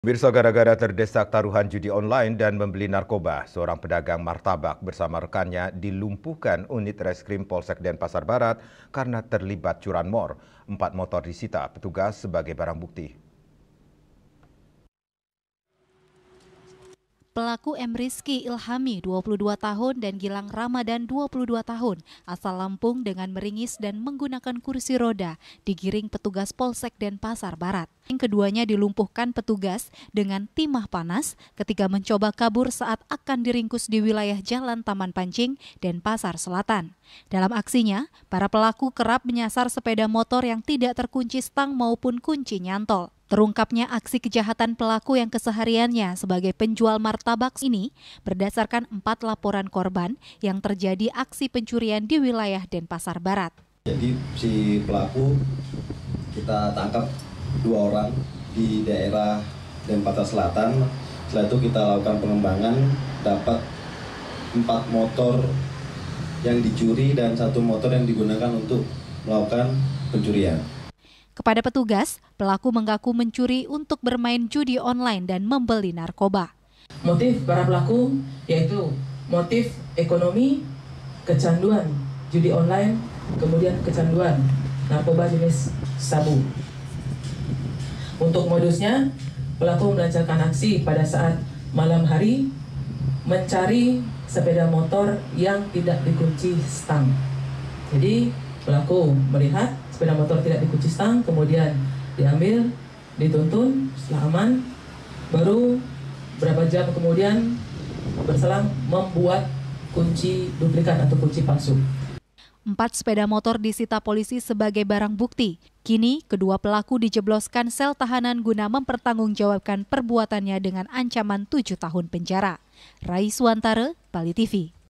Pemirsa, gara-gara terdesak taruhan judi online dan membeli narkoba, seorang pedagang martabak bersama rekannya dilumpuhkan unit reskrim Polsek Denpasar Barat karena terlibat curanmor. 4 motor disita petugas sebagai barang bukti. Pelaku M. Rizky Ilhami, 22 tahun, dan Gilang Ramadan, 22 tahun, asal Lampung dengan meringis dan menggunakan kursi roda, digiring petugas Polsek Denpasar Barat. Keduanya dilumpuhkan petugas dengan timah panas ketika mencoba kabur saat akan diringkus di wilayah Jalan Taman Pancing, Denpasar Selatan. Dalam aksinya, para pelaku kerap menyasar sepeda motor yang tidak terkunci stang maupun kunci nyantol. Terungkapnya aksi kejahatan pelaku yang kesehariannya sebagai penjual martabak ini berdasarkan 4 laporan korban yang terjadi aksi pencurian di wilayah Denpasar Barat. Jadi si pelaku kita tangkap 2 orang di daerah Denpasar Selatan. Setelah itu kita lakukan pengembangan, dapat 4 motor yang dicuri dan 1 motor yang digunakan untuk melakukan pencurian. Kepada petugas, pelaku mengaku mencuri untuk bermain judi online dan membeli narkoba. Motif para pelaku yaitu motif ekonomi, kecanduan judi online, kemudian kecanduan narkoba jenis sabu. Untuk modusnya, pelaku melancarkan aksi pada saat malam hari mencari sepeda motor yang tidak dikunci stang. Jadi pelaku melihat sepeda motor tidak dikunci stang, kemudian diambil, dituntun, setelah aman, baru berapa jam kemudian berselang membuat kunci duplikat atau kunci palsu. 4 sepeda motor disita polisi sebagai barang bukti. Kini, kedua pelaku dijebloskan sel tahanan guna mempertanggungjawabkan perbuatannya dengan ancaman 7 tahun penjara. Rai Suantara, Bali TV.